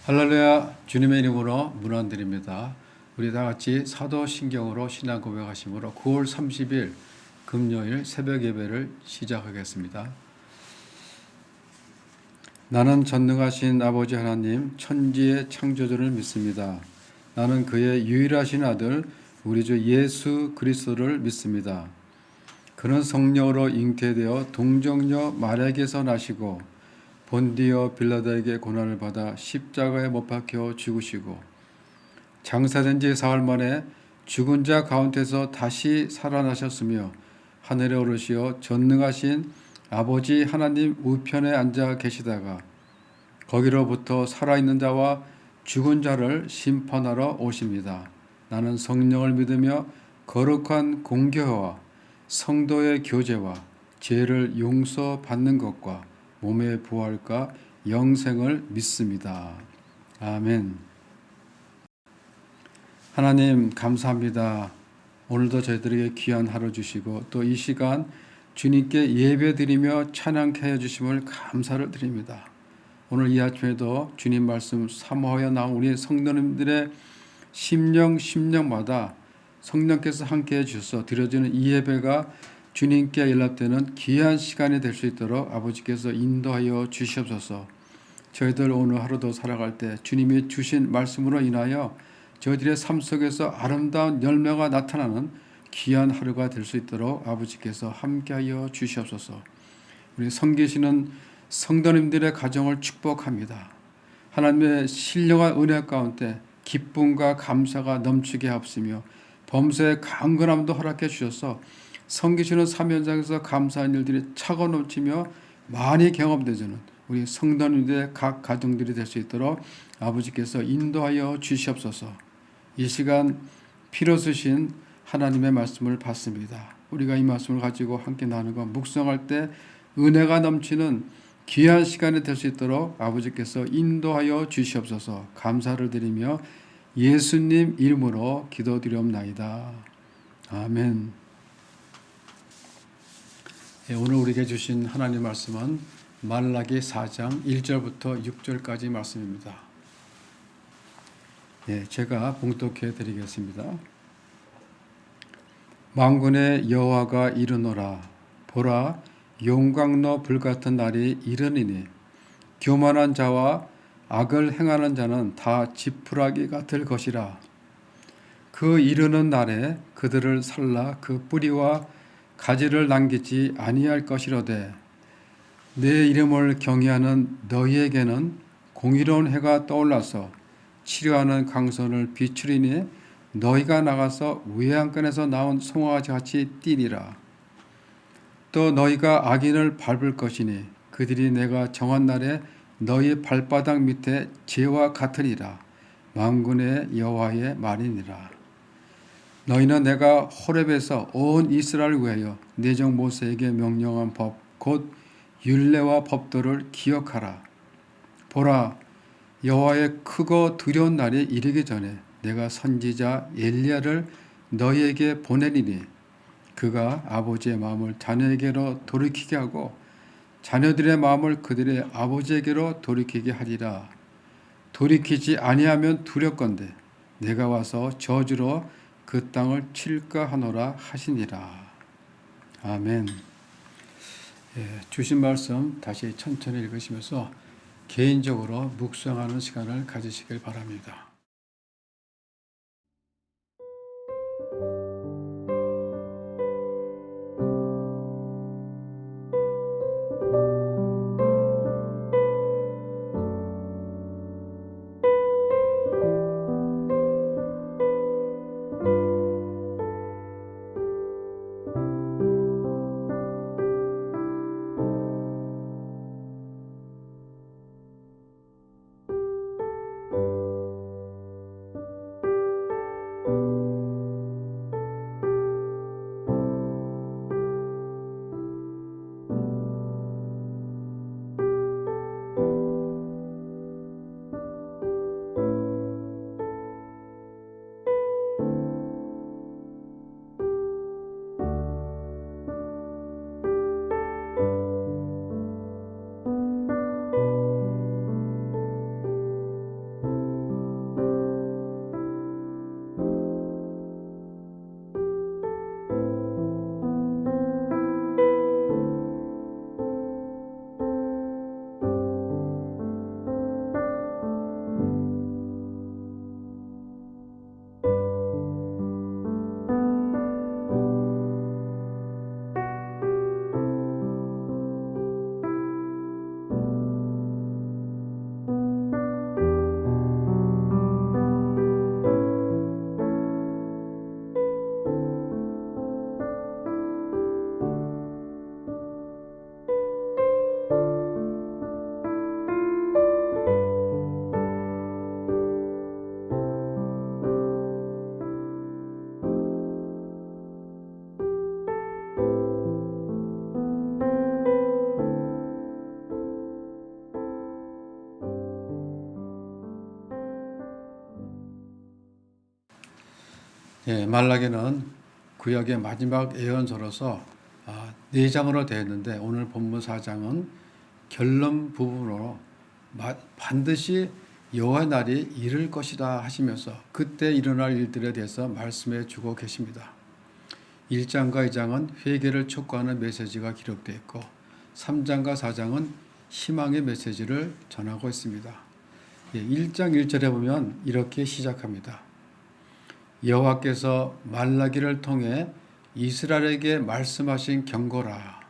할렐루야. 주님의 이름으로 문안드립니다. 우리 다 같이 사도신경으로 신앙 고백하심으로 9월 30일 금요일 새벽 예배를 시작하겠습니다. 나는 전능하신 아버지 하나님 천지의 창조주를 믿습니다. 나는 그의 유일하신 아들 우리 주 예수 그리스도를 믿습니다. 그는 성령으로 잉태되어 동정녀 마리아에게서 나시고 본디오 빌라도에게 고난을 받아 십자가에 못 박혀 죽으시고 장사된 지 사흘 만에 죽은 자 가운데서 다시 살아나셨으며 하늘에 오르시어 전능하신 아버지 하나님 우편에 앉아 계시다가 거기로부터 살아있는 자와 죽은 자를 심판하러 오십니다. 나는 성령을 믿으며 거룩한 공교회와 성도의 교제와 죄를 용서받는 것과 몸의 부활과 영생을 믿습니다. 아멘. 하나님 감사합니다. 오늘도 저희들에게 귀한 하루 주시고 또 이 시간 주님께 예배드리며 찬양케 하여 주심을 감사를 드립니다. 오늘 이 아침에도 주님 말씀 사모하여 나온 우리 성도님들의 심령마다 성령께서 함께해 주셔서 드려지는 이 예배가 주님께 연락되는 귀한 시간이 될 수 있도록 아버지께서 인도하여 주시옵소서. 저희들 오늘 하루도 살아갈 때 주님이 주신 말씀으로 인하여 저희들의 삶 속에서 아름다운 열매가 나타나는 귀한 하루가 될 수 있도록 아버지께서 함께하여 주시옵소서. 우리 섬기시는 성도님들의 가정을 축복합니다. 하나님의 신령한 은혜 가운데 기쁨과 감사가 넘치게 하옵시며 범사의 강건함도 허락해 주셔서 섬기시는 삶 현장에서 감사한 일들이 차고 넘치며 많이 경험되지는 우리 성도님들의 각 가정들이 될 수 있도록 아버지께서 인도하여 주시옵소서. 이 시간 피로 쓰신 하나님의 말씀을 받습니다. 우리가 이 말씀을 가지고 함께 나누고 묵상할 때 은혜가 넘치는 귀한 시간이 될 수 있도록 아버지께서 인도하여 주시옵소서. 감사를 드리며 예수님 이름으로 기도드리옵나이다. 아멘. 오늘 우리에게 주신 하나님 말씀은 말라기 4장 1절부터 6절까지 말씀입니다. 제가 봉독해 드리겠습니다. 만군의 여호와가 이르노라. 보라, 용광로 불같은 날이 이르니니 교만한 자와 악을 행하는 자는 다 지푸라기 같을 것이라. 그 이르는 날에 그들을 살라 그 뿌리와 가지를 남기지 아니할 것이로되 내 이름을 경외하는 너희에게는 공의로운 해가 떠올라서 치료하는 강선을 비추리니 너희가 나가서 외양간에서 나온 송아지같이 뛰리라. 또 너희가 악인을 밟을 것이니 그들이 내가 정한 날에 너희 발바닥 밑에 재와 같으리라. 만군의 여호와의 말이니라. 너희는 내가 호렙에서 온 이스라엘을 위하여 내 종 모세에게 명령한 법 곧 율례와 법도를 기억하라. 보라, 여호와의 크고 두려운 날이 이르기 전에 내가 선지자 엘리야를 너희에게 보내리니 그가 아버지의 마음을 자녀에게로 돌이키게 하고 자녀들의 마음을 그들의 아버지에게로 돌이키게 하리라. 돌이키지 아니하면 두렵건대 내가 와서 저주로 그 땅을 칠까 하노라 하시니라. 아멘. 주신 말씀 다시 천천히 읽으시면서 개인적으로 묵상하는 시간을 가지시길 바랍니다. 예, 말라기는 구약의 마지막 예언서로서 4장으로 되어 있는데 오늘 본문 4장은 결론 부분으로 반드시 여호와의 날이 이를 것이다 하시면서 그때 일어날 일들에 대해서 말씀해 주고 계십니다. 1장과 2장은 회개를 촉구하는 메시지가 기록되어 있고 3장과 4장은 희망의 메시지를 전하고 있습니다. 1장 1절에 보면 이렇게 시작합니다. 여호와께서 말라기를 통해 이스라엘에게 말씀하신 경고라.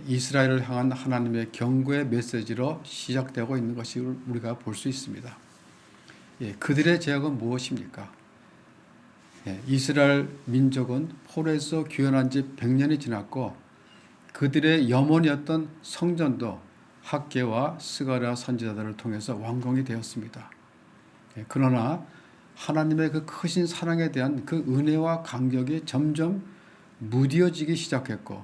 이스라엘을 향한 하나님의 경고의 메시지로 시작되고 있는 것이 우리가 볼 수 있습니다. 그들의 죄악은 무엇입니까? 이스라엘 민족은 포로에서 귀환한 지 100년이 지났고 그들의 염원이었던 성전도 학개와 스가랴 선지자들을 통해서 완공이 되었습니다. 그러나 하나님의 그 크신 사랑에 대한 그 은혜와 감격이 점점 무뎌지기 시작했고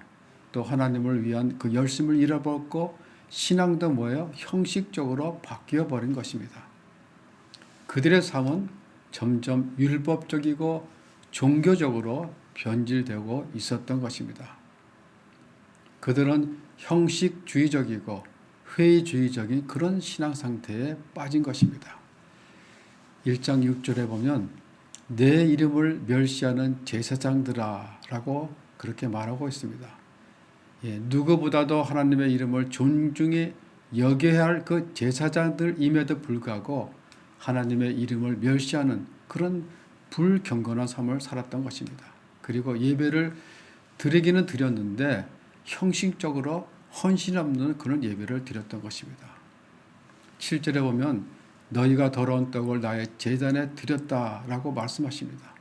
또 하나님을 위한 그 열심을 잃어버렸고 신앙도 뭐예요? 형식적으로 바뀌어 버린 것입니다. 그들의 삶은 점점 율법적이고 종교적으로 변질되고 있었던 것입니다. 그들은 형식주의적이고 회의주의적인 그런 신앙 상태에 빠진 것입니다. 1장 6절에 보면 내 이름을 멸시하는 제사장들아 라고 그렇게 말하고 있습니다. 누구보다도 하나님의 이름을 존중히 여겨야 할 그 제사장들임에도 불구하고 하나님의 이름을 멸시하는 그런 불경건한 삶을 살았던 것입니다. 그리고 예배를 드리기는 드렸는데 형식적으로 헌신 없는 그런 예배를 드렸던 것입니다. 7절에 보면 너희가 더러운 떡을 나의 제단에 드렸다라고 말씀하십니다.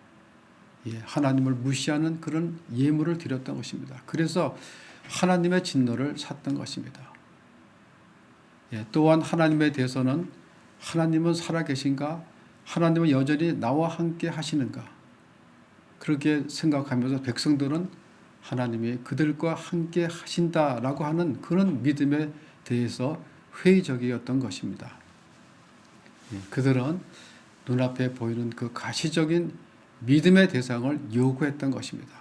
하나님을 무시하는 그런 예물을 드렸던 것입니다. 그래서 하나님의 진노를 샀던 것입니다. 또한 하나님에 대해서는 하나님은 살아계신가? 하나님은 여전히 나와 함께 하시는가? 그렇게 생각하면서 백성들은 하나님이 그들과 함께 하신다라고 하는 그런 믿음에 대해서 회의적이었던 것입니다. 그들은 눈앞에 보이는 그 가시적인 믿음의 대상을 요구했던 것입니다.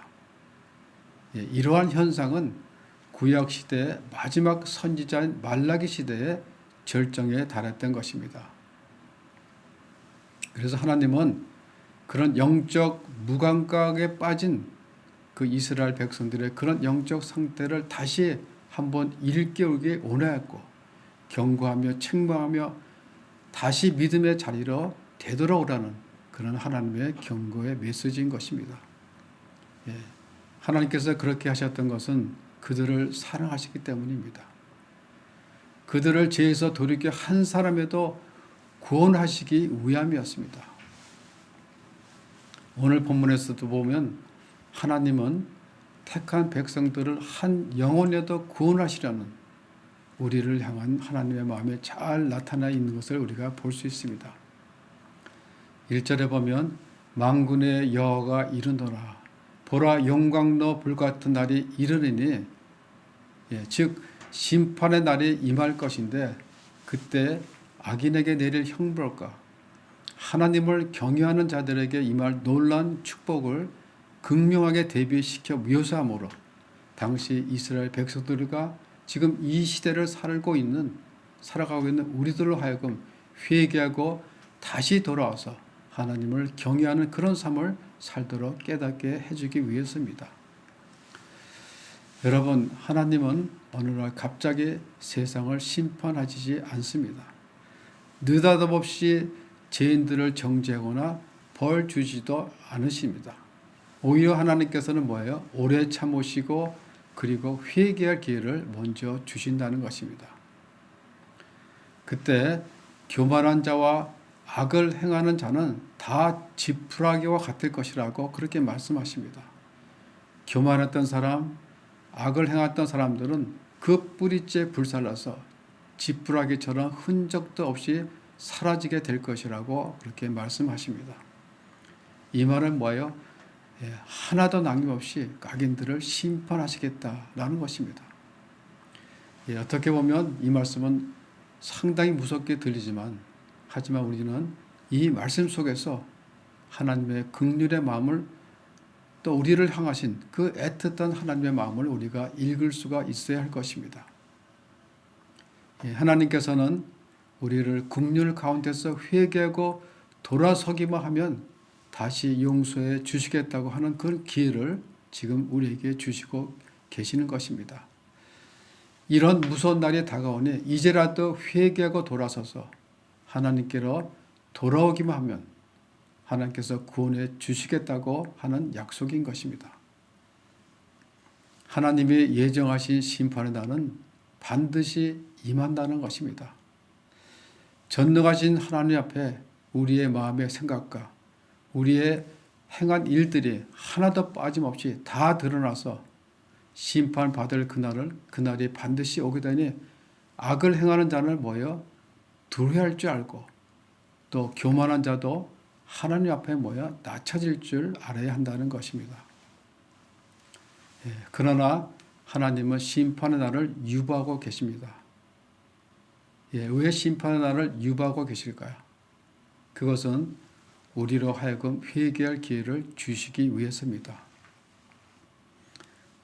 이러한 현상은 구약시대의 마지막 선지자인 말라기 시대의 절정에 달했던 것입니다. 그래서 하나님은 그런 영적 무감각에 빠진 그 이스라엘 백성들의 그런 영적 상태를 다시 한번 일깨우기 원하였고 경고하며 책망하며 다시 믿음의 자리로 되돌아오라는 그런 하나님의 경고의 메시지인 것입니다. 하나님께서 그렇게 하셨던 것은 그들을 사랑하시기 때문입니다. 그들을 죄에서 돌이켜 한 사람에도 구원하시기 위함이었습니다. 오늘 본문에서도 보면 하나님은 택한 백성들을 한 영혼에도 구원하시려는 우리를 향한 하나님의 마음에 잘 나타나 있는 것을 우리가 볼 수 있습니다. 1절에 보면 만군의 여호와가 이르노라 보라 영광로 불같은 날이 이르리니 즉 심판의 날이 임할 것인데 그때 악인에게 내릴 형벌과 하나님을 경외하는 자들에게 임할 놀라운 축복을 극명하게 대비시켜 묘사함으로 당시 이스라엘 백성들과 지금 이 시대를 살아가고 있는 우리들로 하여금 회개하고 다시 돌아와서 하나님을 경외하는 그런 삶을 살도록 깨닫게 해주기 위해서입니다. 여러분, 하나님은 어느 날 갑자기 세상을 심판하시지 않습니다. 느닷없이 죄인들을 정죄하거나 벌 주지도 않으십니다. 오히려 하나님께서는 뭐예요? 오래 참으시고 그리고 회개할 기회를 먼저 주신다는 것입니다. 그때 교만한 자와 악을 행하는 자는 다 지푸라기와 같을 것이라고 그렇게 말씀하십니다. 교만했던 사람, 악을 행했던 사람들은 그 뿌리째 불살라서 지푸라기처럼 흔적도 없이 사라지게 될 것이라고 그렇게 말씀하십니다. 이 말은 뭐예요? 하나도 남김없이 악인들을 심판하시겠다라는 것입니다. 어떻게 보면 이 말씀은 상당히 무섭게 들리지만 하지만 우리는 이 말씀 속에서 하나님의 긍휼의 마음을 또 우리를 향하신 그 애틋한 하나님의 마음을 우리가 읽을 수가 있어야 할 것입니다. 하나님께서는 우리를 긍휼 가운데서 회개하고 돌아서기만 하면 다시 용서해 주시겠다고 하는 그런 기회를 지금 우리에게 주시고 계시는 것입니다. 이런 무서운 날이 다가오니 이제라도 회개하고 돌아서서 하나님께로 돌아오기만 하면 하나님께서 구원해 주시겠다고 하는 약속인 것입니다. 하나님이 예정하신 심판의 날은 반드시 임한다는 것입니다. 전능하신 하나님 앞에 우리의 마음의 생각과 우리의 행한 일들이 하나도 빠짐없이 다 드러나서 심판받을 그날이 반드시 오게 되니 악을 행하는 자를 모여 두려워할 줄 알고 또 교만한 자도 하나님 앞에 모여 낮춰질 줄 알아야 한다는 것입니다. 그러나 하나님은 심판의 날을 유보하고 계십니다. 왜 심판의 날을 유보하고 계실까요? 그것은 우리로 하여금 회개할 기회를 주시기 위해서입니다.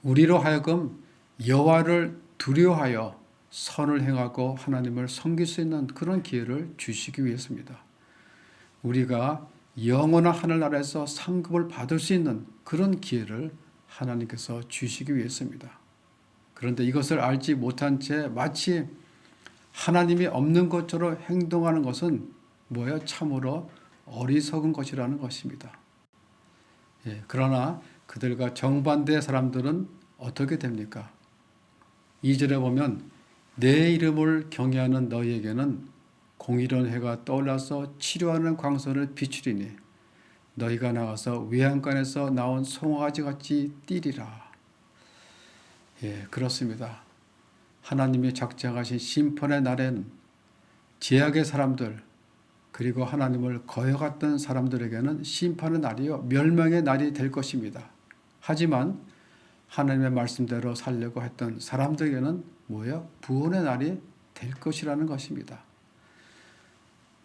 우리로 하여금 여호와를 두려워하여 선을 행하고 하나님을 섬길 수 있는 그런 기회를 주시기 위해서입니다. 우리가 영원한 하늘나라에서 상급을 받을 수 있는 그런 기회를 하나님께서 주시기 위해서입니다. 그런데 이것을 알지 못한 채 마치 하나님이 없는 것처럼 행동하는 것은 뭐예요? 참으로 어리석은 것이라는 것입니다. 그러나 그들과 정반대의 사람들은 어떻게 됩니까? 2절에 보면 내 이름을 경외하는 너희에게는 공의로운 해가 떠올라서 치료하는 광선을 비추리니 너희가 나가서 외양간에서 나온 송아지같이 뛰리라. 그렇습니다. 하나님이 작정하신 심판의 날에는 죄악의 사람들 그리고 하나님을 거역했던 사람들에게는 심판의 날이요 멸망의 날이 될 것입니다. 하지만 하나님의 말씀대로 살려고 했던 사람들에게는 뭐예요? 구원의 날이 될 것이라는 것입니다.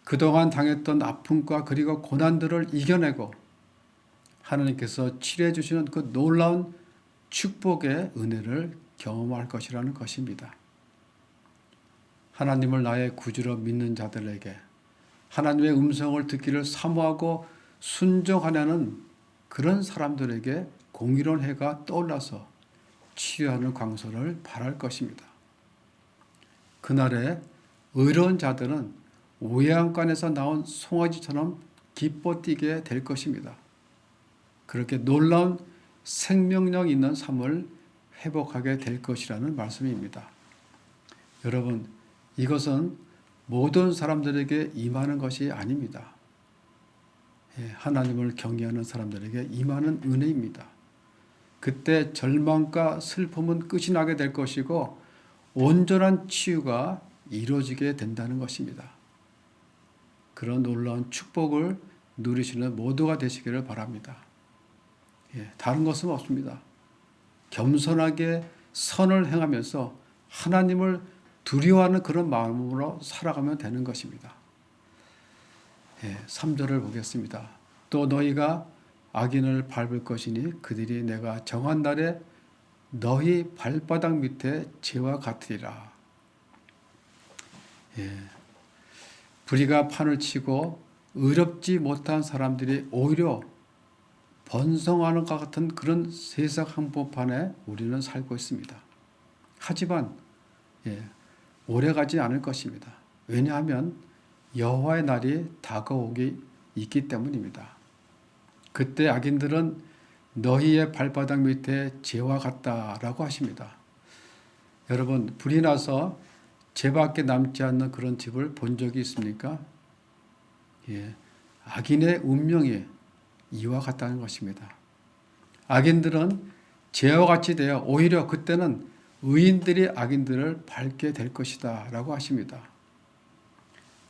그동안 당했던 아픔과 그리고 고난들을 이겨내고 하나님께서 치료해 주시는 그 놀라운 축복의 은혜를 경험할 것이라는 것입니다. 하나님을 나의 구주로 믿는 자들에게 하나님의 음성을 듣기를 사모하고 순종하려는 그런 사람들에게 공의로운 해가 떠올라서 치유하는 광선을 발할 것입니다. 그날에 의로운 자들은 외양간에서 나온 송아지처럼 기뻐 뛰게 될 것입니다. 그렇게 놀라운 생명력 있는 삶을 회복하게 될 것이라는 말씀입니다. 여러분, 이것은 모든 사람들에게 임하는 것이 아닙니다. 하나님을 경외하는 사람들에게 임하는 은혜입니다. 그때 절망과 슬픔은 끝이 나게 될 것이고 온전한 치유가 이루어지게 된다는 것입니다. 그런 놀라운 축복을 누리시는 모두가 되시기를 바랍니다. 다른 것은 없습니다. 겸손하게 선을 행하면서 하나님을 두려워하는 그런 마음으로 살아가면 되는 것입니다. 3절을 보겠습니다. 또 너희가 악인을 밟을 것이니 그들이 내가 정한 날에 너희 발바닥 밑에 재와 같으리라. 불의가 판을 치고 의롭지 못한 사람들이 오히려 번성하는 것 같은 그런 세상 한복판에 우리는 살고 있습니다. 하지만 오래가지 않을 것입니다. 왜냐하면 여호와의 날이 다가오기 있기 때문입니다. 그때 악인들은 너희의 발바닥 밑에 재와 같다라고 하십니다. 여러분, 불이 나서 재밖에 남지 않는 그런 집을 본 적이 있습니까? 악인의 운명이 이와 같다는 것입니다. 악인들은 재와 같이 되어 오히려 그때는 의인들이 악인들을 밟게 될 것이다 라고 하십니다.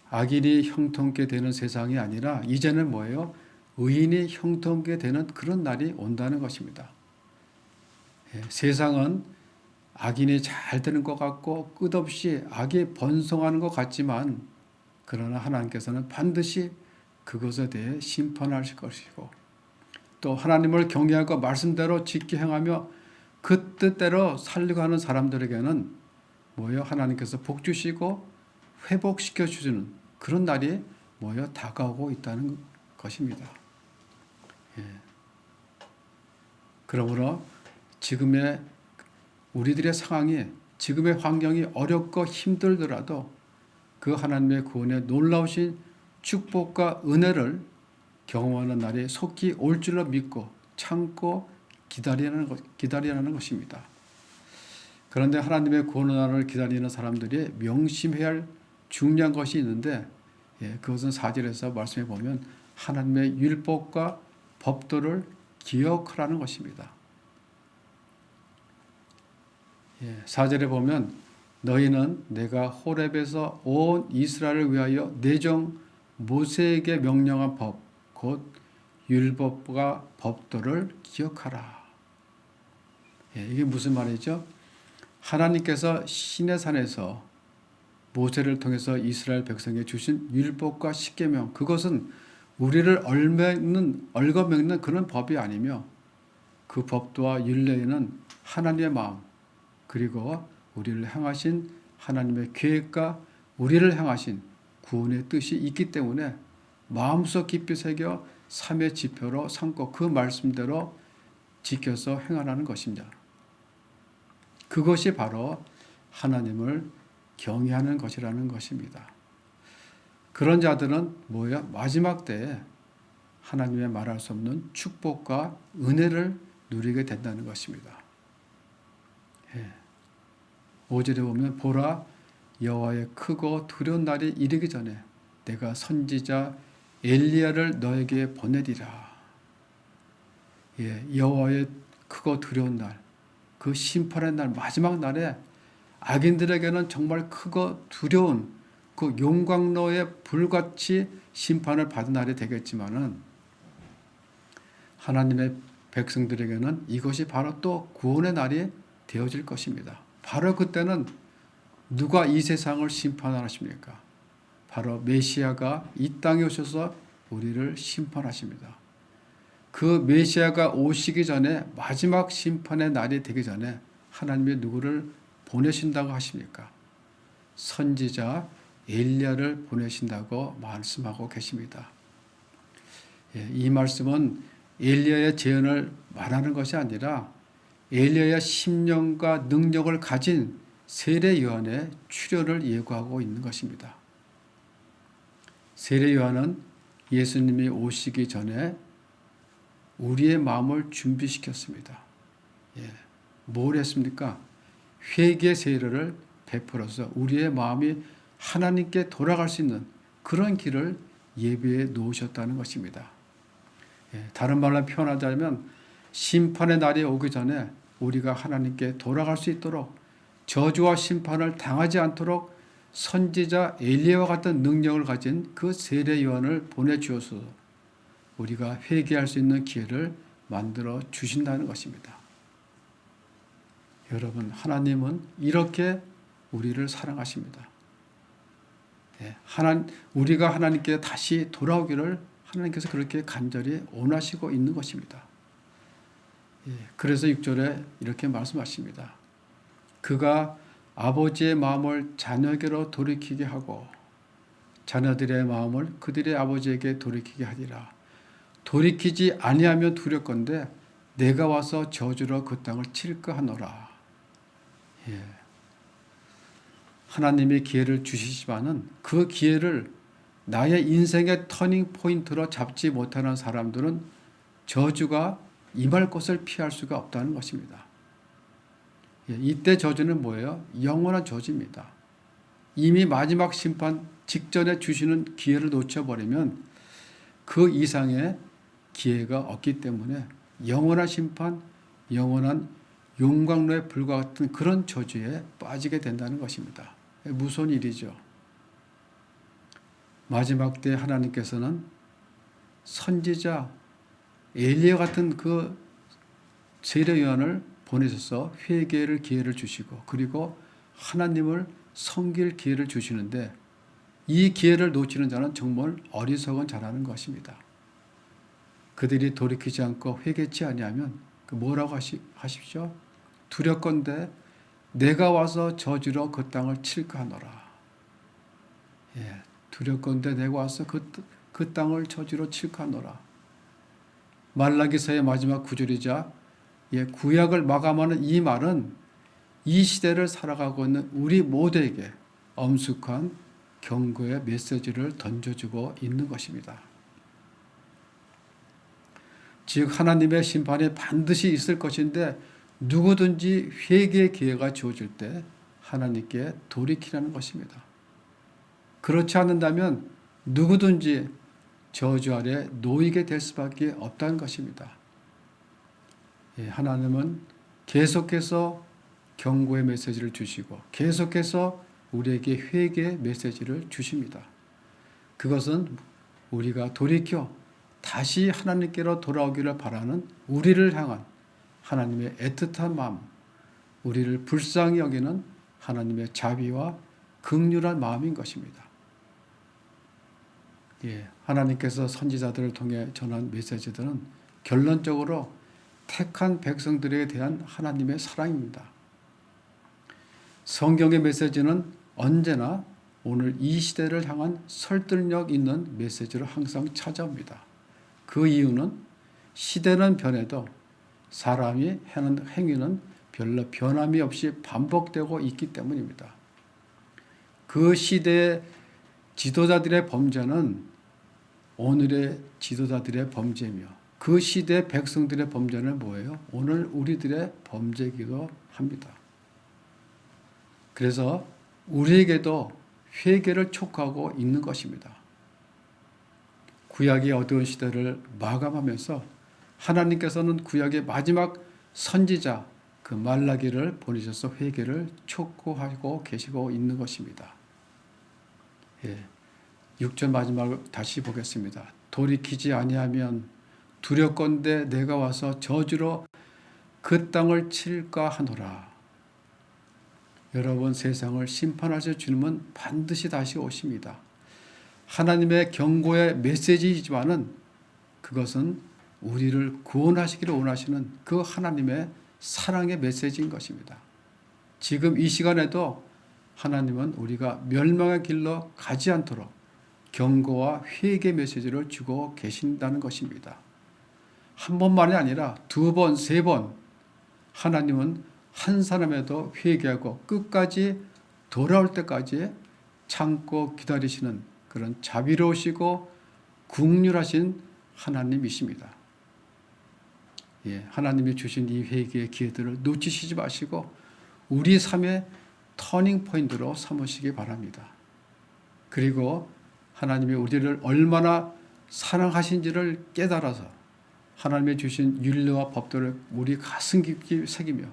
악인이 형통케 되는 세상이 아니라 이제는 뭐예요? 의인이 형통케 되는 그런 날이 온다는 것입니다. 세상은 악인이 잘 되는 것 같고 끝없이 악이 번성하는 것 같지만 그러나 하나님께서는 반드시 그것에 대해 심판하실 것이고, 또 하나님을 경외하고 말씀대로 지키 행하며 그 뜻대로 살려고 하는 사람들에게는 뭐요? 하나님께서 복 주시고 회복시켜 주시는 그런 날이 뭐요? 다가오고 있다는 것입니다. 예. 그러므로 지금의 우리들의 상황이, 지금의 환경이 어렵고 힘들더라도 그 하나님의 구원의 놀라우신 축복과 은혜를 경험하는 날이 속히 올 줄로 믿고 참고 기다리라는 것입니다. 그런데 하나님의 구원의 날을 기다리는 사람들이 명심해야 할 중요한 것이 있는데, 그것은 4절에서 말씀해 보면 하나님의 율법과 법도를 기억하라는 것입니다. 4절에 보면 너희는 내가 호렙에서 온 이스라엘을 위하여 내 종 모세에게 명령한 법 곧 율법과 법도를 기억하라. 이게 무슨 말이죠? 하나님께서 시내산에서 모세를 통해서 이스라엘 백성에 주신 율법과 십계명, 그것은 우리를 얽어먹는 그런 법이 아니며 그 법도와 율례에는 하나님의 마음, 그리고 우리를 향하신 하나님의 계획과 우리를 향하신 구원의 뜻이 있기 때문에 마음속 깊이 새겨 삶의 지표로 삼고 그 말씀대로 지켜서 행하라는 것입니다. 그것이 바로 하나님을 경외하는 것이라는 것입니다. 그런 자들은 뭐야? 마지막 때에 하나님의 말할 수 없는 축복과 은혜를 누리게 된다는 것입니다. 5절에 보면 보라 여호와의 크고 두려운 날이 이르기 전에 내가 선지자 엘리야를 너에게 보내리라. 여호와의 크고 두려운 날, 그 심판의 날, 마지막 날에 악인들에게는 정말 크고 두려운 그 용광로에 불같이 심판을 받은 날이 되겠지만은 하나님의 백성들에게는 이것이 바로 또 구원의 날이 되어질 것입니다. 바로 그때는 누가 이 세상을 심판하십니까? 바로 메시아가 이 땅에 오셔서 우리를 심판하십니다. 그 메시아가 오시기 전에 마지막 심판의 날이 되기 전에 하나님이 누구를 보내신다고 하십니까? 선지자 엘리야를 보내신다고 말씀하고 계십니다. 이 말씀은 엘리야의 재언을 말하는 것이 아니라 엘리야의 심령과 능력을 가진 세례 요한의 출현을 예고하고 있는 것입니다. 세례 요한은 예수님이 오시기 전에 우리의 마음을 준비시켰습니다. 뭘 했습니까? 회개 세례를 베풀어서 우리의 마음이 하나님께 돌아갈 수 있는 그런 길을 예비해 놓으셨다는 것입니다. 다른 말로 표현하자면 심판의 날이 오기 전에 우리가 하나님께 돌아갈 수 있도록 저주와 심판을 당하지 않도록 선지자 엘리야와 같은 능력을 가진 그 세례 요한을 보내주어서 우리가 회개할 수 있는 기회를 만들어 주신다는 것입니다. 여러분, 하나님은 이렇게 우리를 사랑하십니다. 우리가 하나님께 다시 돌아오기를 하나님께서 그렇게 간절히 원하시고 있는 것입니다. 그래서 6절에 이렇게 말씀하십니다. 그가 아버지의 마음을 자녀에게로 돌이키게 하고 자녀들의 마음을 그들의 아버지에게 돌이키게 하리라. 돌이키지 아니하면 두렵건대 내가 와서 저주로 그 땅을 칠까 하노라. 하나님이 기회를 주시지만은 그 기회를 나의 인생의 터닝 포인트로 잡지 못하는 사람들은 저주가 임할 것을 피할 수가 없다는 것입니다. 이때 저주는 뭐예요? 영원한 저주입니다. 이미 마지막 심판 직전에 주시는 기회를 놓쳐버리면 그 이상의 기회가 없기 때문에 영원한 심판, 영원한 용광로의 불과 같은 그런 저주에 빠지게 된다는 것입니다. 무서운 일이죠. 마지막 때 하나님께서는 선지자 엘리야 같은 그 세례 요한을 보내셔서 회개를 기회를 주시고 그리고 하나님을 섬길 기회를 주시는데 이 기회를 놓치는 자는 정말 어리석은 자라는 것입니다. 그들이 돌이키지 않고 회개치 아니하면 뭐라고 하십시오? 두렵건대 내가 와서 저주로 그 땅을 칠까 하노라. 예, 두렵건대 내가 와서 그 땅을 저주로 칠까 하노라. 말라기서의 마지막 구절이자 구약을 마감하는 이 말은 이 시대를 살아가고 있는 우리 모두에게 엄숙한 경고의 메시지를 던져주고 있는 것입니다. 즉 하나님의 심판이 반드시 있을 것인데 누구든지 회개의 기회가 주어질 때 하나님께 돌이키라는 것입니다. 그렇지 않는다면 누구든지 저주 아래 놓이게 될 수밖에 없다는 것입니다. 하나님은 계속해서 경고의 메시지를 주시고 계속해서 우리에게 회개의 메시지를 주십니다. 그것은 우리가 돌이켜 다시 하나님께로 돌아오기를 바라는 우리를 향한 하나님의 애틋한 마음, 우리를 불쌍히 여기는 하나님의 자비와 긍휼한 마음인 것입니다. 하나님께서 선지자들을 통해 전한 메시지들은 결론적으로 택한 백성들에 대한 하나님의 사랑입니다. 성경의 메시지는 언제나 오늘 이 시대를 향한 설득력 있는 메시지로 항상 찾아옵니다. 그 이유는 시대는 변해도 사람이 하는 행위는 별로 변함이 없이 반복되고 있기 때문입니다. 그 시대의 지도자들의 범죄는 오늘의 지도자들의 범죄이며 그 시대 백성들의 범죄는 뭐예요? 오늘 우리들의 범죄이기도 합니다. 그래서 우리에게도 회개를 촉구하고 있는 것입니다. 구약의 어두운 시대를 마감하면서 하나님께서는 구약의 마지막 선지자 그 말라기를 보내셔서 회개를 촉구하고 계시고 있는 것입니다. 6절 마지막을 다시 보겠습니다. 돌이키지 아니하면 두렵건대 내가 와서 저주로 그 땅을 칠까 하노라. 여러분, 세상을 심판하실 주님은 반드시 다시 오십니다. 하나님의 경고의 메시지이지만은 그것은 우리를 구원하시기를 원하시는 그 하나님의 사랑의 메시지인 것입니다. 지금 이 시간에도 하나님은 우리가 멸망의 길로 가지 않도록 경고와 회개 메시지를 주고 계신다는 것입니다. 한 번만이 아니라 두 번, 세 번 하나님은 한 사람에도 회개하고 끝까지 돌아올 때까지 참고 기다리시는 그런 자비로우시고 긍휼하신 하나님이십니다. 하나님이 주신 이 회개의 기회들을 놓치시지 마시고 우리 삶의 터닝 포인트로 삼으시기 바랍니다. 그리고 하나님이 우리를 얼마나 사랑하신지를 깨달아서 하나님의 주신 윤리와 법도를 우리 가슴 깊이 새기며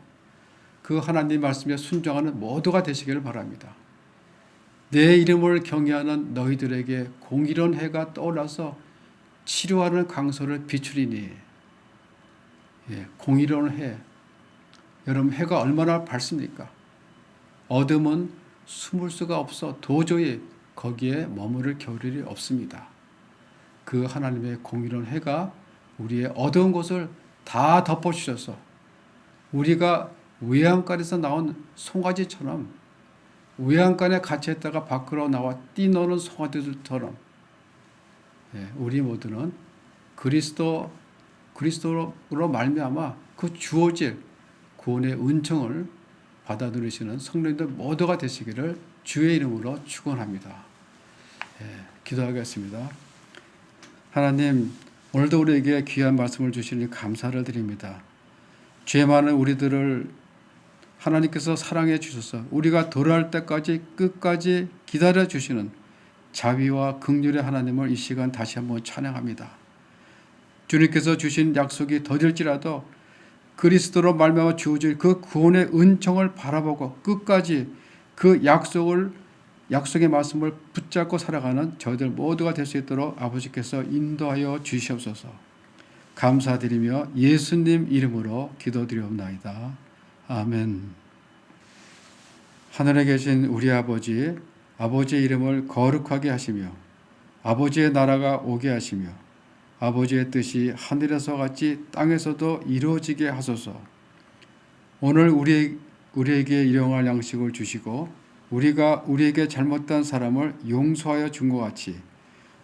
그 하나님 말씀에 순종하는 모두가 되시기를 바랍니다. 내 이름을 경외하는 너희들에게 공의로운 해가 떠올라서 치료하는 강소를 비추리니. 공의로운 해. 여러분, 해가 얼마나 밝습니까? 어둠은 숨을 수가 없어 도저히 거기에 머무를 겨를이 없습니다. 그 하나님의 공의로운 해가 우리의 어두운 곳을 다 덮어주셔서 우리가 외양간에서 나온 송아지처럼 외양간에 갇혀있다가 밖으로 나와 뛰노는 송아지들처럼 우리 모두는 그리스도로 말미암아 그 주어질 구원의 은총을 받아 누리시는 성도님들 모두가 되시기를 주의 이름으로 축원합니다. 기도하겠습니다. 하나님, 오늘도 우리에게 귀한 말씀을 주시니 감사를 드립니다. 죄 많은 우리들을 하나님께서 사랑해 주셔서 우리가 돌아올 때까지 끝까지 기다려 주시는 자비와 긍휼의 하나님을 이 시간 다시 한번 찬양합니다. 주님께서 주신 약속이 더딜지라도 그리스도로 말미암아 주어질 그 구원의 은총을 바라보고 끝까지 그 약속의 말씀을 붙잡고 살아가는 저희들 모두가 될 수 있도록 아버지께서 인도하여 주시옵소서. 감사드리며 예수님 이름으로 기도드리옵나이다. 아멘. 하늘에 계신 우리 아버지, 아버지의 이름을 거룩하게 하시며 아버지의 나라가 오게 하시며 아버지의 뜻이 하늘에서 같이 땅에서도 이루어지게 하소서. 오늘 우리에게 일용할 양식을 주시고 우리가 우리에게 잘못한 사람을 용서하여 준 것 같이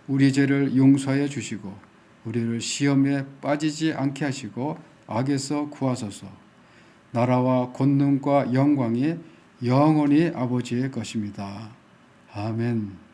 우리 죄를 용서하여 주시고 우리를 시험에 빠지지 않게 하시고 악에서 구하소서. 나라와 권능과 영광이 영원히 아버지의 것입니다. 아멘.